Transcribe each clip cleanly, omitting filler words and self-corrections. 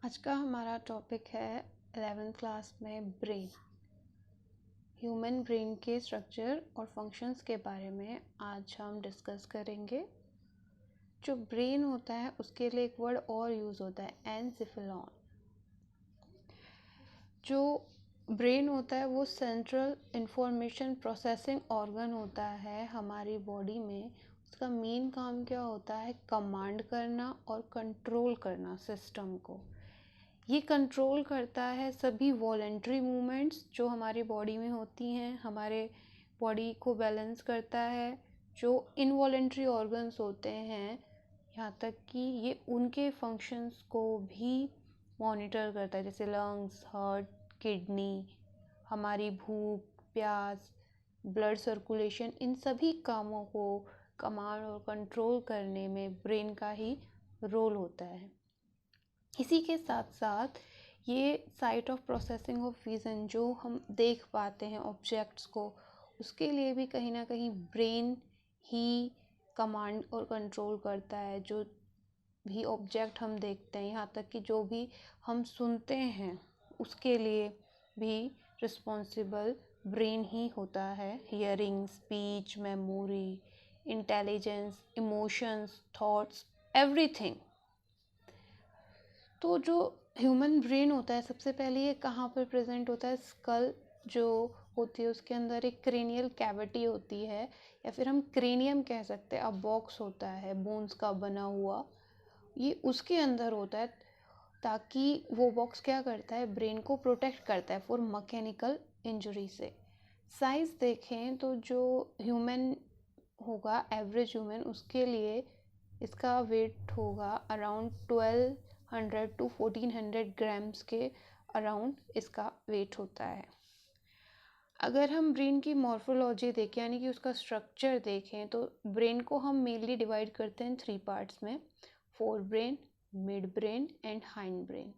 आज का हमारा टॉपिक है 11th क्लास में ब्रेन। ह्यूमन ब्रेन के स्ट्रक्चर और फंक्शंस के बारे में आज हम डिस्कस करेंगे। जो ब्रेन होता है उसके लिए एक वर्ड और यूज़ होता है, एनसेफेलॉन। जो ब्रेन होता है वो सेंट्रल इंफॉर्मेशन प्रोसेसिंग ऑर्गन होता है हमारी बॉडी में। उसका मेन काम क्या होता है? कमांड करना और कंट्रोल करना सिस्टम को। ये कंट्रोल करता है सभी वॉलेंट्री मूवमेंट्स जो हमारी बॉडी में होती हैं, हमारे बॉडी को बैलेंस करता है। जो इनवॉलेंट्री ऑर्गन्स होते हैं, यहाँ तक कि ये उनके फंक्शंस को भी मॉनिटर करता है, जैसे लंग्स, हार्ट, किडनी, हमारी भूख, प्यास, ब्लड सर्कुलेशन। इन सभी कामों को कमांड और कंट्रोल करने में ब्रेन का ही रोल होता है। इसी के साथ साथ ये site of processing of vision, जो हम देख पाते हैं ऑब्जेक्ट्स को, उसके लिए भी कहीं ना कहीं ब्रेन ही कमांड और कंट्रोल करता है। जो भी ऑब्जेक्ट हम देखते हैं, यहाँ तक कि जो भी हम सुनते हैं, उसके लिए भी रिस्पॉन्सिबल ब्रेन ही होता है। Hearing, speech, memory, intelligence, emotions, thoughts, everything. तो जो ह्यूमन ब्रेन होता है, सबसे पहले ये कहाँ पर प्रेजेंट होता है? स्कल जो होती है उसके अंदर एक क्रेनियल कैविटी होती है, या फिर हम क्रेनियम कह सकते हैं। अब बॉक्स होता है बोन्स का बना हुआ, ये उसके अंदर होता है, ताकि वो बॉक्स क्या करता है? ब्रेन को प्रोटेक्ट करता है फॉर मैकेनिकल इंजरी से। साइज देखें तो जो ह्यूमन होगा, एवरेज ह्यूमन, उसके लिए इसका वेट होगा अराउंड 1200 to 1400 ग्राम्स के अराउंड इसका वेट होता है। अगर हम ब्रेन की मॉर्फोलॉजी देखें, यानी कि उसका स्ट्रक्चर देखें, तो ब्रेन को हम मेनली डिवाइड करते हैं 3 पार्ट्स में: fore brain, mid brain and hind brain.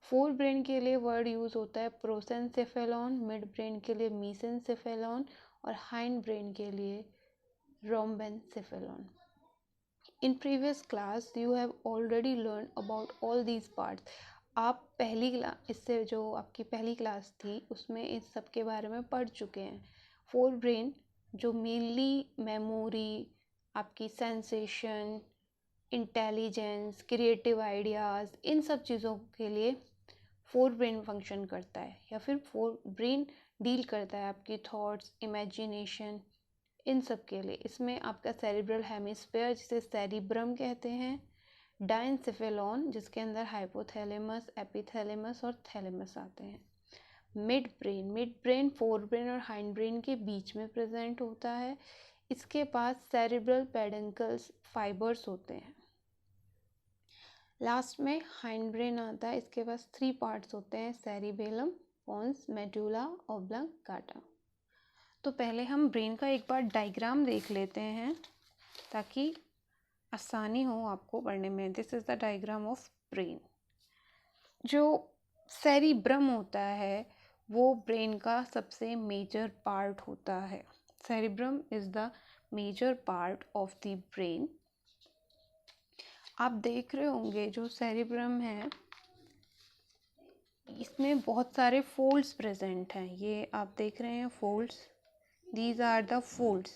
Fore brain के लिए वर्ड यूज़ होता है प्रोसेंसेफेलॉन, मिड ब्रेन के लिए मीसेंसेफेलॉन और हाइंड ब्रेन के लिए रोम्बेनसेफेलॉन। In previous class you have already learned about all these parts. आप पहली क्लास, इससे जो आपकी पहली क्लास थी उसमें इस सब के बारे में पढ़ चुके हैं। फोर ब्रेन जो मेनली मेमोरी, आपकी सेंसेशन, इंटेलिजेंस, क्रिएटिव आइडियाज़, इन सब चीज़ों के लिए फोर ब्रेन फंक्शन करता है, या फिर फोर ब्रेन डील करता है आपकी थॉट्स, इमेजिनेशन, इन सब के लिए। इसमें आपका सेरिब्रल हेमिस्फीयर, जिसे सेरिब्रम कहते हैं, डायनसेफेलॉन, जिसके अंदर हाइपोथैलेमस, एपिथैलेमस और थैलेमस आते हैं। मिड ब्रेन फोर ब्रेन और हाइंड ब्रेन के बीच में प्रेजेंट होता है। इसके पास सेरिब्रल पेडंकल्स फाइबर्स होते हैं। लास्ट में हाइंड ब्रेन आता है, इसके पास 3 पार्ट्स होते हैं: सेरिबेलम, पोन्स, मेडुला ऑब्लांगाटा। तो पहले हम ब्रेन का एक बार डायग्राम देख लेते हैं ताकि आसानी हो आपको पढ़ने में। This is the diagram of brain. जो सेरिब्रम होता है वो ब्रेन का सबसे मेजर पार्ट होता है। Cerebrum is the major part of the brain. आप देख रहे होंगे जो सेरिब्रम है, इसमें बहुत सारे फोल्ड्स प्रेजेंट हैं। ये आप देख रहे हैं folds, these are the folds.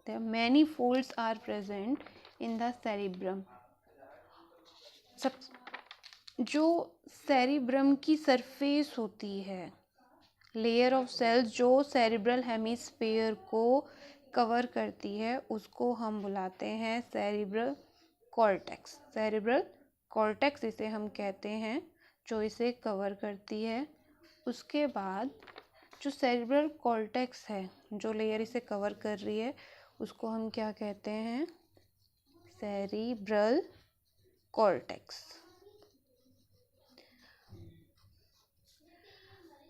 There are many folds are present in the cerebrum. सब जो सेरिब्रम की सरफेस होती है, लेयर ऑफ सेल्स जो सेरिब्रल हेमिस्फीयर को कवर करती है, उसको हम बुलाते हैं सेरिब्रल कॉर्टेक्स। सेरिब्रल कॉर्टेक्स इसे हम कहते हैं, जो इसे कवर करती है। उसके बाद जो सेरिब्रल कॉर्टेक्स है, जो लेयर इसे कवर कर रही है, उसको हम क्या कहते हैं? Cerebral cortex.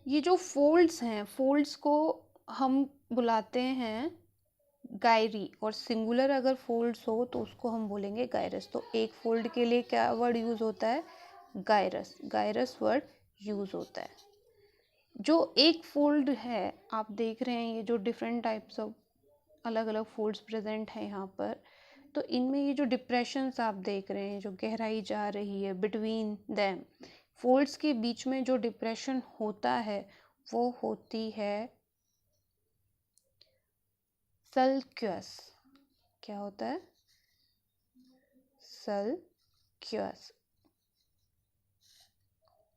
ये जो फोल्ड्स हैं, फोल्ड्स को हम बुलाते हैं गायरी, और सिंगुलर अगर फोल्ड्स हो तो उसको हम बोलेंगे गायरस। तो एक फोल्ड के लिए क्या वर्ड यूज़ होता है? गायरस। गायरस वर्ड यूज़ होता है। जो एक फोल्ड है, आप देख रहे हैं ये जो डिफरेंट टाइप्स ऑफ अलग अलग फोल्ड्स प्रेजेंट हैं यहाँ पर, तो इनमें ये जो डिप्रेशंस आप देख रहे हैं, जो गहराई जा रही है बिटवीन देम, फोल्ड्स के बीच में जो डिप्रेशन होता है वो होती है सल्क्यूअस। क्या होता है? सल्क्यूअस।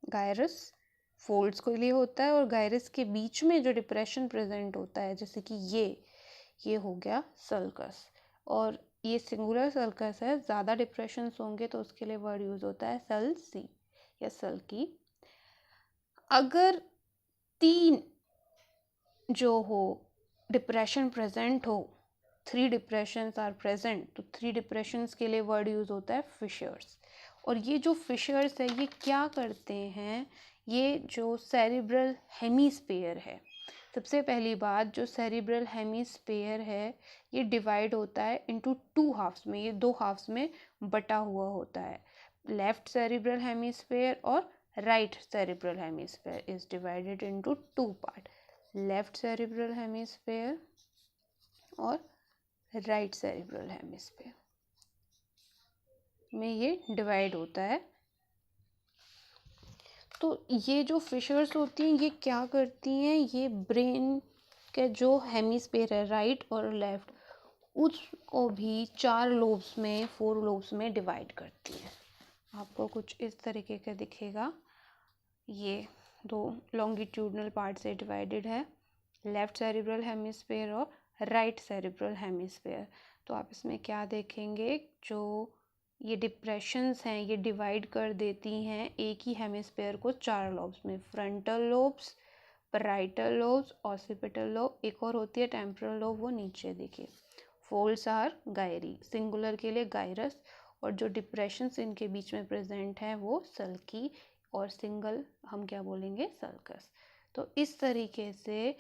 गायरस फोल्ड्स के लिए होता है, और गायरस के बीच में जो डिप्रेशन प्रेजेंट होता है, जैसे कि ये हो गया सल्कस। और ये सिंगुलर सल्कस है, ज़्यादा डिप्रेशंस होंगे तो उसके लिए वर्ड यूज होता है सल सी या सल्की। अगर 3 जो हो डिप्रेशन प्रेजेंट हो, 3 डिप्रेशंस आर प्रेजेंट, तो 3 डिप्रेशंस के लिए वर्ड यूज होता है फिशर्स। और ये जो फिशर्स है ये क्या करते हैं? ये जो सेरिब्रल हेमीस्फीयर है, सबसे पहली बात, जो सेरिब्रल हेमीस्फीयर है ये डिवाइड होता है इनटू 2 हाफ्स में। ये 2 हाफ्स में बटा हुआ होता है। लेफ्ट सेरिब्रल हेमीस्फीयर और right cerebral hemisphere is divided into 2 part. Left cerebral hemisphere और राइट सेरिब्रल हेमिस्फीयर में ये डिवाइड होता है। तो ये जो फिशर्स होती हैं ये क्या करती हैं? ये ब्रेन के जो हेमिस्फीयर है, राइट और लेफ्ट, उसको भी 4 लोब्स में, 4 लोब्स में डिवाइड करती है। आपको कुछ इस तरीके का दिखेगा। ये 2 लॉन्गिट्यूडनल पार्ट से डिवाइडेड है, लेफ्ट सेरिब्रल हेमिस्फीयर और राइट सेरिब्रल हेमिस्फीयर। तो आप इसमें क्या देखेंगे? जो ये डिप्रेशंस हैं ये डिवाइड कर देती हैं एक ही हेमिस्फीयर को 4 लोब्स में, frontal lobes, parietal lobes, occipital lobe, एक और होती है टेम्पोरल लोब, वो नीचे देखिए। फोल्ड्स आर गायरी, सिंगुलर के लिए गायरस, और जो डिप्रेशंस इनके बीच में प्रेजेंट हैं वो सल्की, और सिंगल हम क्या बोलेंगे? सल्कस। तो इस तरीके से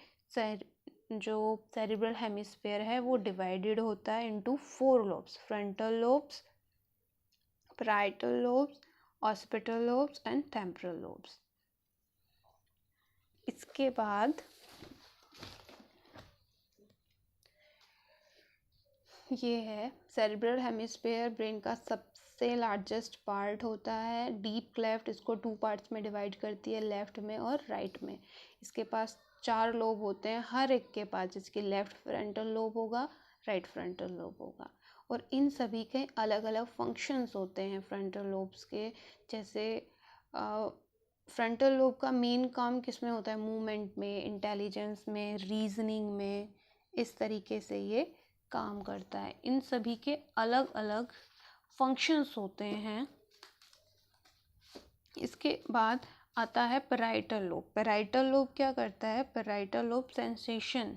जो सेरिब्रल हेमिस्फीयर है वो डिवाइडेड होता है into 4 lobes, frontal lobes, parietal lobes, occipital lobes and temporal lobes. इसके बाद ये है सेरिब्रल हेमिस्फीयर, ब्रेन का सबसे लार्जेस्ट पार्ट होता है। डीप क्लेफ्ट इसको 2 पार्ट्स में डिवाइड करती है, लेफ्ट में और राइट में। इसके पास 4 लोब होते हैं, हर एक के पास, जिसकी लेफ्ट फ्रंटल लोब होगा, राइट फ्रंटल लोब होगा, और इन सभी के अलग अलग फंक्शंस होते हैं फ्रंटल लोब्स के। जैसे फ्रंटल लोब का मेन काम किस में होता है? मूवमेंट में, इंटेलिजेंस में, रीजनिंग में, इस तरीके से ये काम करता है। इन सभी के अलग अलग फंक्शंस होते हैं। इसके बाद आता है पैराइटल लोब। पैराइटल लोब क्या करता है? पैराइटल लोब सेंसेशन,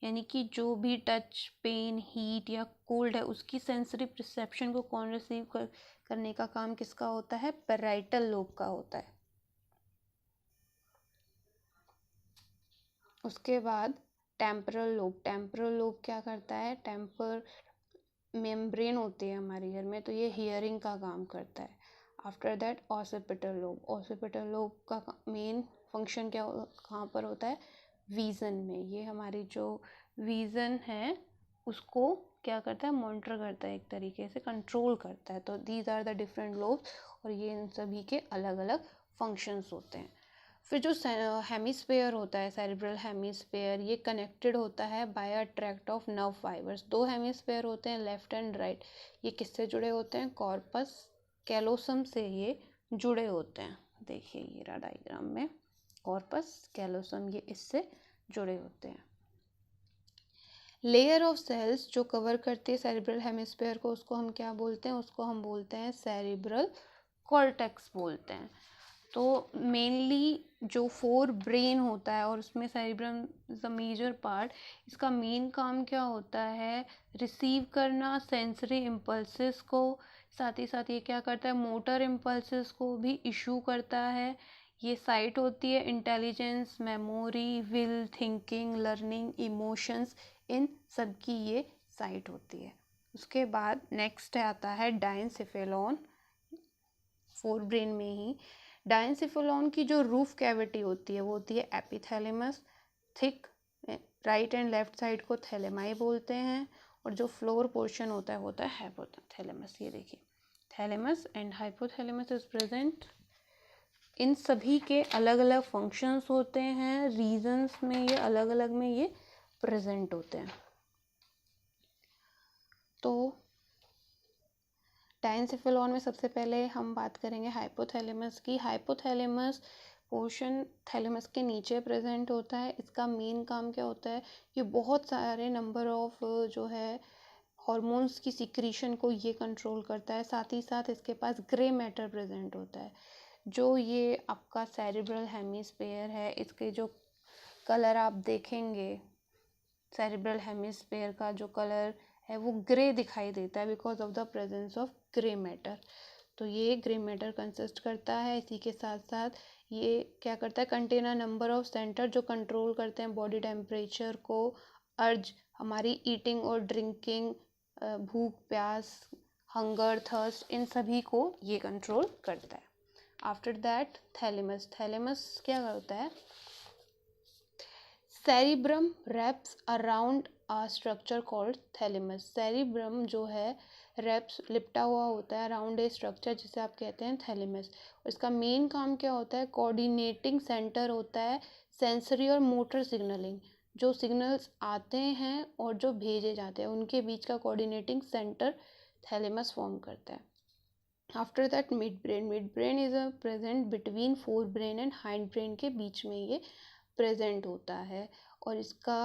यानी कि जो भी टच, पेन, हीट या कोल्ड है उसकी सेंसरी परसेप्शन को कौन रिसीव करने का काम किसका होता है? पैराइटल लोब का होता है। उसके बाद टेम्पोरल लोब। टेम्पोरल लोब क्या करता है? टेम्पर मेम्ब्रेन होती है हमारे ईयर में, तो ये हियरिंग का काम करता है। After that occipital lobe. Occipital lobe का मेन फंक्शन क्या कहाँ पर होता है? विज़न में। ये हमारी जो विज़न है उसको क्या करता है? मॉनिटर करता है, एक तरीके से कंट्रोल करता है। तो these are the different lobes, और ये इन सभी के अलग अलग फंक्शंस होते हैं। फिर जो हेमिस्फीयर होता है, सेरिब्रल हेमिस्फीयर, ये कनेक्टेड होता है by a tract of nerve fibres. 2 hemisphere होते हैं, लेफ्ट एंड राइट। ये किससे जुड़े होते हैं? कॉर्पस कैलोसम से ये जुड़े होते हैं। देखिए ये रहा डायग्राम में, कॉर्पस कैलोसम, ये इससे जुड़े होते हैं। लेयर ऑफ सेल्स जो कवर करती है सेरिब्रल हेमिस्फीयर को, उसको हम क्या बोलते हैं? उसको हम बोलते हैं सेरिब्रल कॉर्टेक्स बोलते हैं। तो मेनली जो 4 ब्रेन होता है और उसमें cerebrum is the major part, इसका मेन काम क्या होता है? रिसीव करना सेंसरी इम्पल्सेस को, साथ ही साथ ये क्या करता है? मोटर इम्पल्सेस को भी इशू करता है। ये साइट होती है intelligence, memory, will, thinking, learning, emotions, इन सब की ये साइट होती है। उसके बाद नेक्स्ट आता है डायनसेफेलॉन, 4 ब्रेन में ही। डायनसेफेलॉन की जो रूफ कैविटी होती है वो होती है epithalamus, thick, right and left side को थैलेमाई बोलते हैं, और जो फ्लोर पोर्शन होता है वो होता है हाइपोथैलेमस। ये देखिए thalamus and hypothalamus is present in सभी के अलग अलग फंक्शंस होते हैं, रीजन्स में ये अलग अलग में ये प्रेजेंट होते हैं। तो डायंसेफेलॉन में सबसे पहले हम बात करेंगे हाइपोथैलेमस की। हाइपोथैलेमस पोर्शन थैलेमस के नीचे प्रेजेंट होता है। इसका मेन काम क्या होता है, ये बहुत सारे नंबर ऑफ जो है हॉर्मोन्स की सिक्रीशन को ये कंट्रोल करता है। साथ ही साथ इसके पास ग्रे मैटर प्रेजेंट होता है, जो ये आपका सेरिब्रल हेमिस्फीयर है। इसके जो कलर आप देखेंगे, सेरिब्रल हेमिस्फीयर का जो कलर है वो ग्रे दिखाई देता है because of the presence of grey matter. तो ये ग्रे मैटर कंसिस्ट करता है। इसी के साथ साथ ये क्या करता है, contain a number of centre जो कंट्रोल करते हैं बॉडी टेम्परेचर को, अर्ज हमारी ईटिंग और ड्रिंकिंग, भूख प्यास, हंगर थर्स्ट, इन सभी को ये कंट्रोल करता है। After that thalamus. थैलेमस क्या करता है, cerebrum wraps around a structure called thalamus. Cerebrum जो है रैप्स लिपटा हुआ होता है अराउंड ए स्ट्रक्चर जिसे आप कहते हैं थैलेमस। इसका मेन काम क्या होता है, कोऑर्डिनेटिंग सेंटर होता है सेंसरी और मोटर सिग्नलिंग। जो सिग्नल्स आते हैं और जो भेजे जाते हैं उनके बीच का कोऑर्डिनेटिंग सेंटर थैलेमस फॉर्म करता है। After that mid brain. Mid brain is a present between fore brain and hind brain के बीच में ये प्रेजेंट होता है और इसका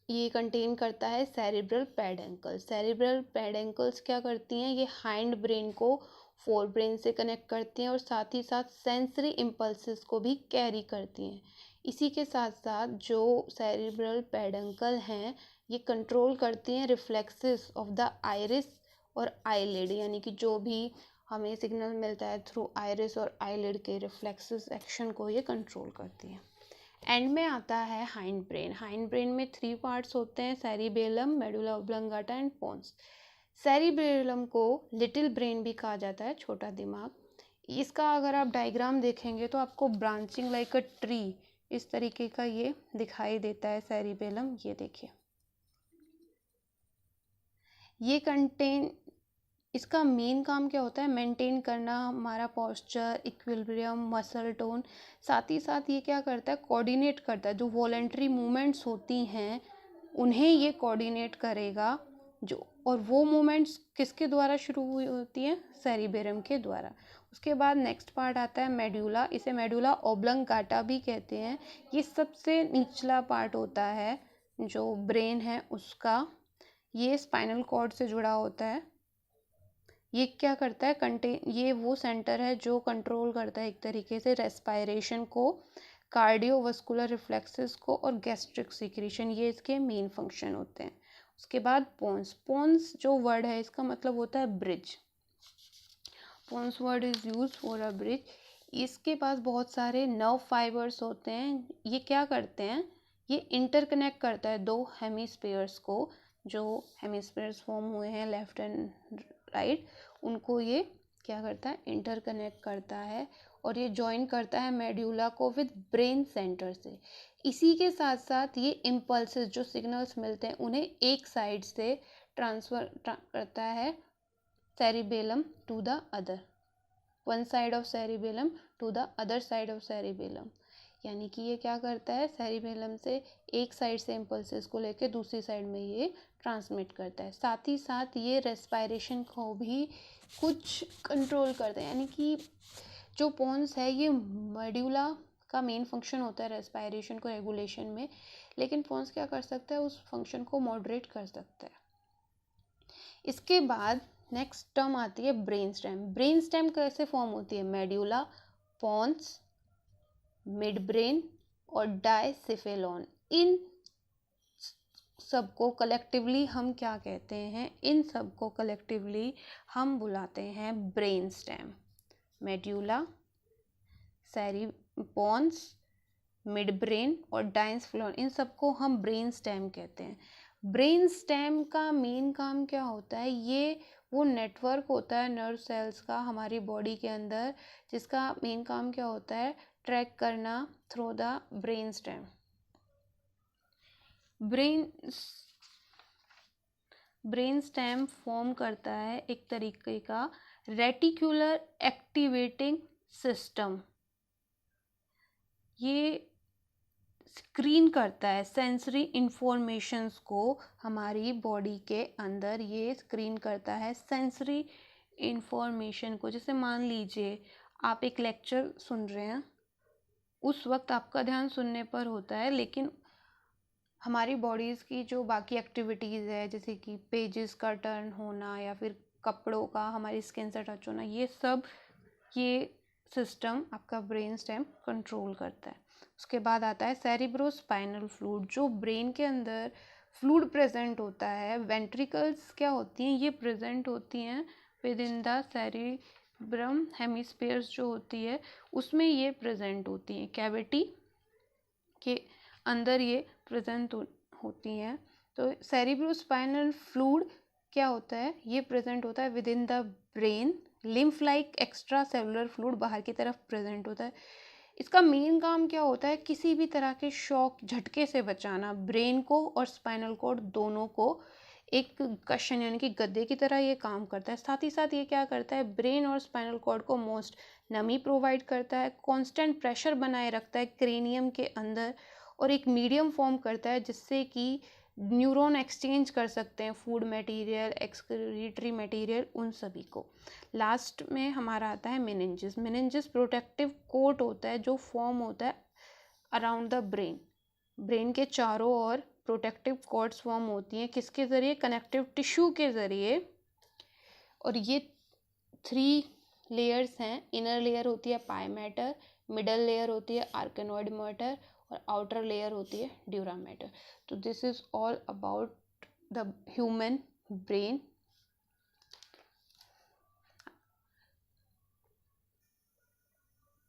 ये कंटेन करता है सेरिब्रल पेडेंकल्स। सेरिब्रल पेडेंकल्स क्या करती हैं, ये हाइंड ब्रेन को फोर ब्रेन से कनेक्ट करती हैं और साथ ही साथ सेंसरी इम्पल्सेस को भी कैरी करती हैं। इसी के साथ साथ जो सेरिब्रल पेडेंकल हैं ये कंट्रोल करती हैं रिफ्लेक्सेस ऑफ द आइरिस और आईलिड, यानी कि जो भी हमें सिग्नल मिलता है थ्रू आइरिस और आईलिड के रिफ्लेक्सेस एक्शन को ये कंट्रोल करती हैं। एंड में आता है हाइंड ब्रेन। हाइंड ब्रेन में 3 पार्ट्स होते हैं, cerebellum, medulla oblongata and pons. Cerebellum को लिटिल ब्रेन भी कहा जाता है, छोटा दिमाग। इसका अगर आप डायग्राम देखेंगे तो आपको ब्रांचिंग लाइक अ ट्री इस तरीके का ये दिखाई देता है सेरिबेलम। ये देखिए, ये कंटेन, इसका मेन काम क्या होता है, मेंटेन करना हमारा पोस्चर, इक्विलिब्रियम, मसल टोन। साथ ही साथ ये क्या करता है, कोऑर्डिनेट करता है। जो वॉलेंट्री मूवमेंट्स होती हैं उन्हें ये कोऑर्डिनेट करेगा। जो और वो मूवमेंट्स किसके द्वारा शुरू हुई होती हैं, सेरिबेरम के द्वारा। उसके बाद नेक्स्ट पार्ट आता है मेडुला। इसे मेडुला ऑब्लंगाटा भी कहते हैं। ये सबसे निचला पार्ट होता है जो ब्रेन है उसका। ये स्पाइनल कॉर्ड से जुड़ा होता है। ये क्या करता है, ये वो सेंटर है जो कंट्रोल करता है एक तरीके से रेस्पायरेशन को, कार्डियोवास्कुलर रिफ्लेक्सेस को और गैस्ट्रिक सिक्रीशन। ये इसके मेन फंक्शन होते हैं। उसके बाद पोन्स। पोन्स जो वर्ड है इसका मतलब होता है bridge. Pons word is use for a bridge. इसके पास बहुत सारे नर्व फाइबर्स होते हैं। ये क्या करते हैं, ये इंटरकनेक्ट करता है दो हेमिस्फीयर्स को। जो हेमिस्फीयर्स फॉर्म हुए हैं लेफ्ट एंड राइट, उनको ये क्या करता है, इंटरकनेक्ट करता है और ये जॉइन करता है मेड्यूला को विद ब्रेन सेंटर से। इसी के साथ साथ ये इम्पल्सेस जो सिग्नल्स मिलते हैं उन्हें एक साइड से ट्रांसफर करता है cerebellum to the other, one side of cerebellum to the other side of cerebellum। यानी कि ये क्या करता है, सेरिबेलम से एक साइड से इम्पल्सेस को लेकर दूसरी साइड में ये ट्रांसमिट करता है। साथ ही साथ ये रेस्पायरेशन को भी कुछ कंट्रोल करता है। यानी कि जो पोन्स है ये मेड्यूला का मेन फंक्शन होता है रेस्पायरेशन को रेगुलेशन में, लेकिन पोन्स क्या कर सकता है, उस फंक्शन को मॉडरेट कर सकता है। इसके बाद नेक्स्ट टर्म आती है ब्रेन स्टेम। ब्रेन स्टेम कैसे फॉर्म होती है, मेड्यूला, पोन्स, मिड ब्रेन और डायसिफेलॉन। इन सबको कलेक्टिवली हम क्या कहते हैं, इन सबको कलेक्टिवली हम बुलाते हैं brain stem. Medulla, pons, mid brain और डायसिफेलॉन, इन सबको हम ब्रेन स्टेम कहते हैं। ब्रेन स्टेम का मेन काम क्या होता है, ये वो नेटवर्क होता है नर्व सेल्स का हमारी बॉडी के अंदर, जिसका मेन काम क्या होता है, ट्रैक करना through the brain stem. Brain stem form करता है एक तरीके का रेटिकुलर एक्टिवेटिंग सिस्टम। ये स्क्रीन करता है सेंसरी इंफॉर्मेशंस को हमारी बॉडी के अंदर, ये स्क्रीन करता है सेंसरी इंफॉर्मेशन को। जैसे मान लीजिए आप एक लेक्चर सुन रहे हैं, उस वक्त आपका ध्यान सुनने पर होता है, लेकिन हमारी बॉडीज़ की जो बाकी एक्टिविटीज़ है, जैसे कि पेजेस का टर्न होना या फिर कपड़ों का हमारी स्किन से टच होना, ये सिस्टम आपका ब्रेन स्टेम कंट्रोल करता है। उसके बाद आता है सेरिब्रोस्पाइनल फ्लूइड, जो ब्रेन के अंदर फ्लूइड प्रेजेंट होता है। वेंट्रिकल्स क्या होती हैं, ये प्रेजेंट होती हैं with in the cerebrum hemispheres जो होती है उसमें ये प्रेजेंट होती हैं, कैविटी के अंदर ये प्रेजेंट होती हैं। तो सेरिब्रोस्पाइनल फ्लूइड क्या होता है, ये प्रेजेंट होता है with in the brain. Lymph like extra cellular fluid बाहर की तरफ प्रेजेंट होता है। इसका मेन काम क्या होता है, किसी भी तरह के शॉक झटके से बचाना, ब्रेन को और स्पाइनल कॉर्ड दोनों को। एक कशन यानी कि गद्दे की तरह ये काम करता है। साथ ही साथ ये क्या करता है, ब्रेन और स्पाइनल कॉर्ड को मोस्ट नमी प्रोवाइड करता है, कांस्टेंट प्रेशर बनाए रखता है क्रेनियम के अंदर, और एक मीडियम फॉर्म करता है जिससे कि न्यूरॉन एक्सचेंज कर सकते हैं फूड मटेरियल, एक्सक्रीटरी मटेरियल, उन सभी को। लास्ट में हमारा आता है मेनिंजेस। मेनिंजेस प्रोटेक्टिव कोट होता है जो फॉर्म होता है अराउंड द ब्रेन। ब्रेन के चारों ओर प्रोटेक्टिव कॉर्ड्स फॉर्म होती हैं, किसके ज़रिए, कनेक्टिव टिश्यू के ज़रिए। और ये 3 लेयर्स हैं। इनर लेयर होती है पाई मैटर, मिडल लेयर होती है आर्केनॉइड मैटर, और आउटर लेयर होती है ड्यूरा मैटर। तो this is all about the human brain.